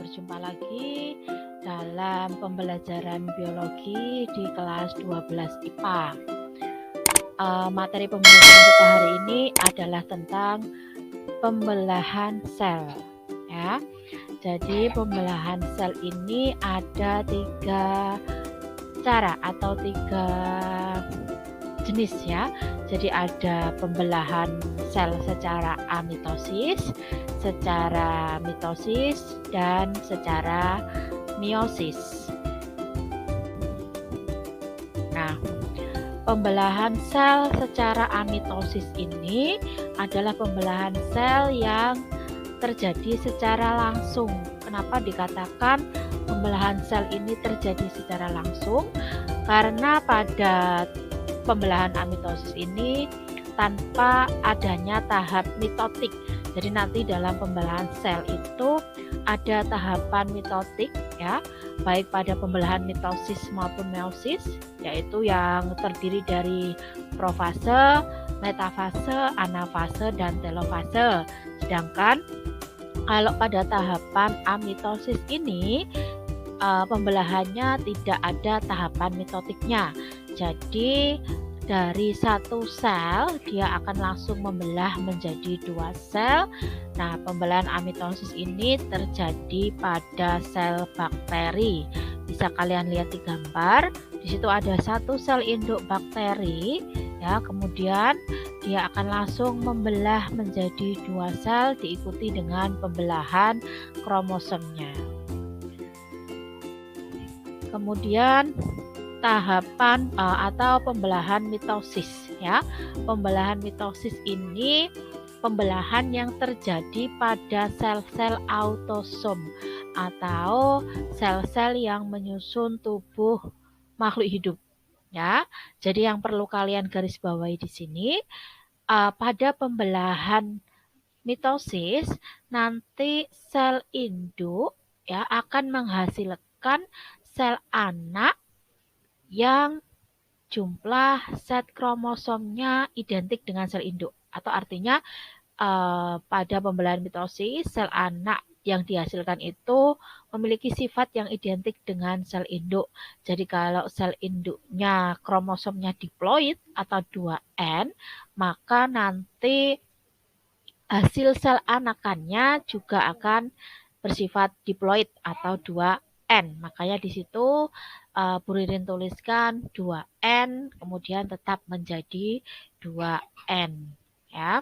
berjumpa lagi dalam pembelajaran biologi di kelas 12 IPA. Materi pembelajaran kita hari ini adalah tentang pembelahan sel, ya. Jadi pembelahan sel ini ada 3 cara atau 3 jenis, ya. Jadi ada pembelahan sel secara amitosis, secara mitosis, dan secara meiosis. Nah, pembelahan sel secara amitosis ini adalah pembelahan sel yang terjadi secara langsung. Kenapa dikatakan pembelahan sel ini terjadi secara langsung? Karena pada pembelahan amitosis ini tanpa adanya tahap mitotik. Jadi nanti dalam pembelahan sel itu ada tahapan mitotik, ya, baik pada pembelahan mitosis maupun meiosis, yaitu yang terdiri dari profase, metafase, anafase, dan telofase. Sedangkan kalau pada tahapan amitosis ini pembelahannya tidak ada tahapan mitotiknya. Jadi dari satu sel dia akan langsung membelah menjadi 2 sel. Nah, pembelahan amitosis ini terjadi pada sel bakteri. Bisa kalian lihat di gambar. Di situ ada 1 sel induk bakteri, ya. Kemudian dia akan langsung membelah menjadi 2 sel diikuti dengan pembelahan kromosomnya. Kemudian tahapan atau pembelahan mitosis, ya. Pembelahan mitosis ini pembelahan yang terjadi pada sel-sel autosom atau sel-sel yang menyusun tubuh makhluk hidup, ya. Jadi yang perlu kalian garis bawahi di sini pada pembelahan mitosis nanti sel induk, ya, akan menghasilkan sel anak yang jumlah set kromosomnya identik dengan sel induk. Atau artinya pada pembelahan mitosis sel anak yang dihasilkan itu memiliki sifat yang identik dengan sel induk. Jadi kalau sel induknya kromosomnya diploid atau 2N, maka nanti hasil sel anakannya juga akan bersifat diploid atau 2N. Makanya di situ Bu Ririn tuliskan 2N, kemudian tetap menjadi 2N, ya.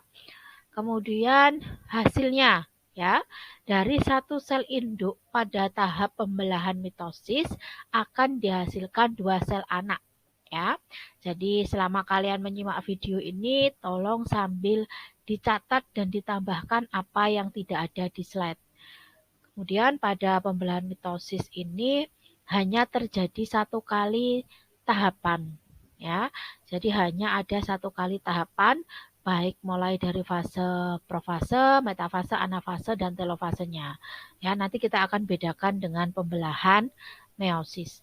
Kemudian hasilnya, ya, dari 1 sel induk pada tahap pembelahan mitosis akan dihasilkan 2 sel anak, ya. Jadi selama kalian menyimak video ini tolong sambil dicatat dan ditambahkan apa yang tidak ada di slide. Kemudian pada pembelahan mitosis ini hanya terjadi 1 kali tahapan, ya. Jadi hanya ada 1 kali tahapan, baik mulai dari fase profase, metafase, anafase, dan telofasenya. Ya, nanti kita akan bedakan dengan pembelahan meiosis.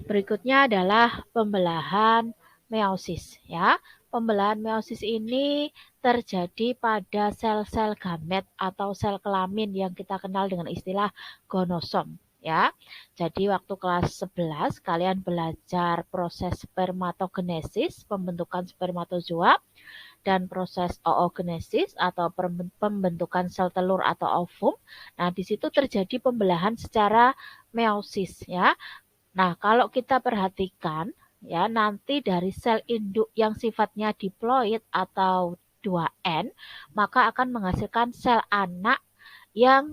Berikutnya adalah pembelahan meiosis, ya. Pembelahan meiosis ini terjadi pada sel-sel gamet atau sel kelamin yang kita kenal dengan istilah gonosom, ya. Jadi waktu kelas 11 kalian belajar proses spermatogenesis, pembentukan spermatozoa, dan proses oogenesis atau pembentukan sel telur atau ovum. Nah, di situ terjadi pembelahan secara meiosis, ya. Nah, kalau kita perhatikan, ya, nanti dari sel induk yang sifatnya diploid atau 2N, maka akan menghasilkan sel anak yang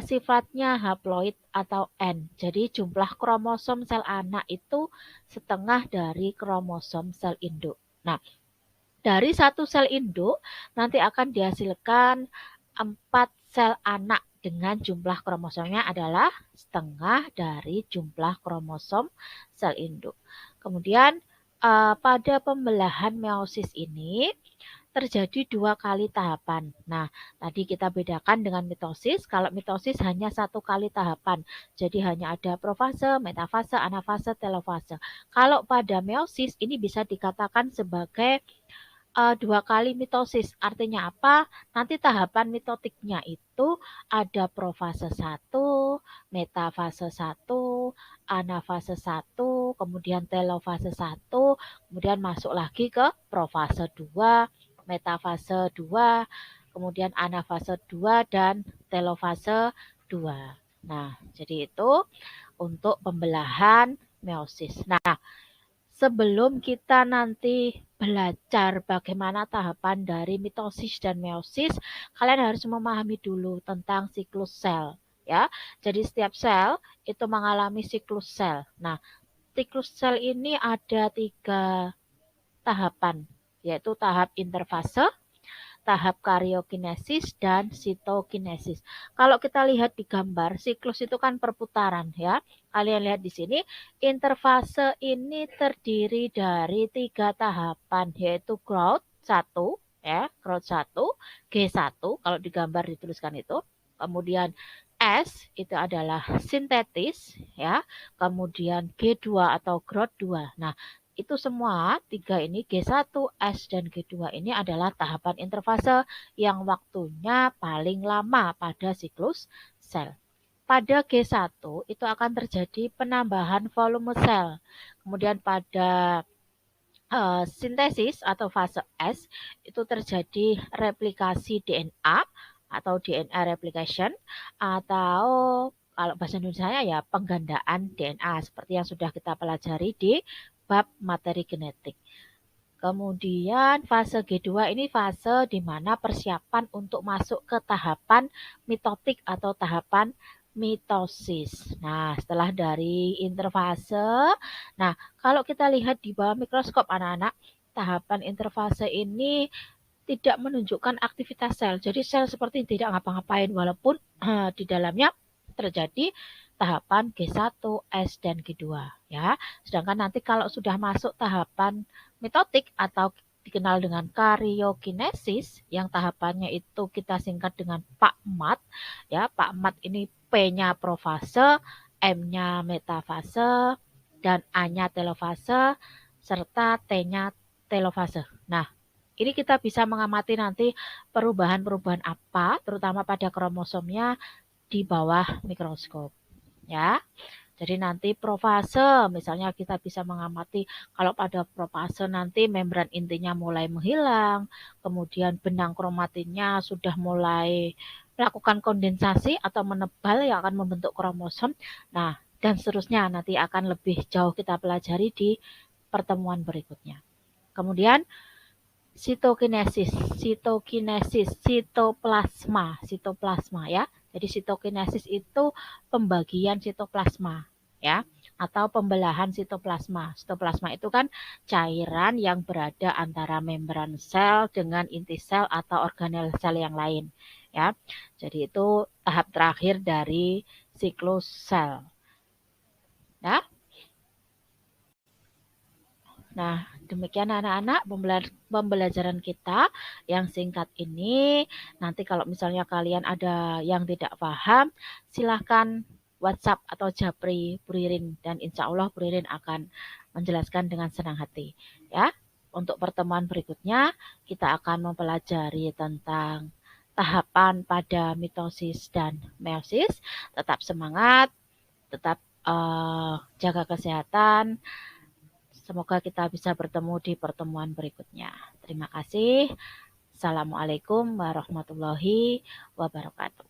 sifatnya haploid atau N. Jadi jumlah kromosom sel anak itu setengah dari kromosom sel induk. Nah, dari 1 sel induk nanti akan dihasilkan 4 sel anak dengan jumlah kromosomnya adalah setengah dari jumlah kromosom sel induk. Kemudian pada pembelahan meiosis ini terjadi 2 kali tahapan. Nah, tadi kita bedakan dengan mitosis. Kalau mitosis hanya 1 kali tahapan. Jadi hanya ada profase, metafase, anafase, telofase. Kalau pada meiosis ini bisa dikatakan sebagai 2 kali mitosis. Artinya apa? Nanti tahapan mitotiknya itu ada profase 1, metafase 1, anafase 1, kemudian telofase 1, kemudian masuk lagi ke profase 2, metafase 2, kemudian anafase 2 dan telofase 2. Nah, jadi itu untuk pembelahan meiosis. Nah, sebelum kita nanti belajar bagaimana tahapan dari mitosis dan meiosis, kalian harus memahami dulu tentang siklus sel. Ya, jadi setiap sel itu mengalami siklus sel. Nah, siklus sel ini ada 3 tahapan, yaitu tahap interfase, tahap karyokinesis dan sitokinesis. Kalau kita lihat di gambar, siklus itu kan perputaran ya. Kalian lihat di sini, interfase ini terdiri dari 3 tahapan, yaitu growth 1, ya, growth 1, G1 kalau di gambar dituliskan itu. Kemudian S itu adalah sintetis ya. Kemudian G2 atau growth 2. Nah, itu semua 3 ini G1, S, dan G2 ini adalah tahapan interfase yang waktunya paling lama pada siklus sel. Pada G1 itu akan terjadi penambahan volume sel. Kemudian pada sintesis atau fase S itu terjadi replikasi DNA atau DNA replication, atau kalau bahasa Indonesia ya penggandaan DNA seperti yang sudah kita pelajari di bab materi genetik. Kemudian fase G2 ini fase di mana persiapan untuk masuk ke tahapan mitotik atau tahapan mitosis. Nah, setelah dari interfase, nah kalau kita lihat di bawah mikroskop anak-anak, tahapan interfase ini tidak menunjukkan aktivitas sel. Jadi sel seperti tidak ngapa-ngapain walaupun di dalamnya terjadi tahapan G1, S, dan G2 ya. Sedangkan nanti kalau sudah masuk tahapan mitotik atau dikenal dengan karyokinesis yang tahapannya itu kita singkat dengan PAKMAT ya. PAKMAT ini P-nya profase, M-nya metafase, dan A-nya telofase serta T-nya telofase. Nah, ini kita bisa mengamati nanti perubahan-perubahan apa terutama pada kromosomnya di bawah mikroskop. Ya, jadi nanti profase, misalnya kita bisa mengamati kalau pada profase nanti membran intinya mulai menghilang, kemudian benang kromatinnya sudah mulai melakukan kondensasi atau menebal yang akan membentuk kromosom. Nah, dan seterusnya nanti akan lebih jauh kita pelajari di pertemuan berikutnya. Kemudian sitokinesis, sitoplasma ya. Jadi sitokinesis itu pembagian sitoplasma ya, atau pembelahan sitoplasma. Sitoplasma itu kan cairan yang berada antara membran sel dengan inti sel atau organel sel yang lain ya. Jadi itu tahap terakhir dari siklus sel. Ya. Nah, demikian anak-anak pembelajaran kita yang singkat ini. Nanti kalau misalnya kalian ada yang tidak paham, silahkan WhatsApp atau Japri Bu Ririn, dan insya Allah Bu Ririn akan menjelaskan dengan senang hati. Ya, untuk pertemuan berikutnya kita akan mempelajari tentang tahapan pada mitosis dan meiosis. Tetap semangat, tetap jaga kesehatan. Semoga kita bisa bertemu di pertemuan berikutnya. Terima kasih. Assalamualaikum warahmatullahi wabarakatuh.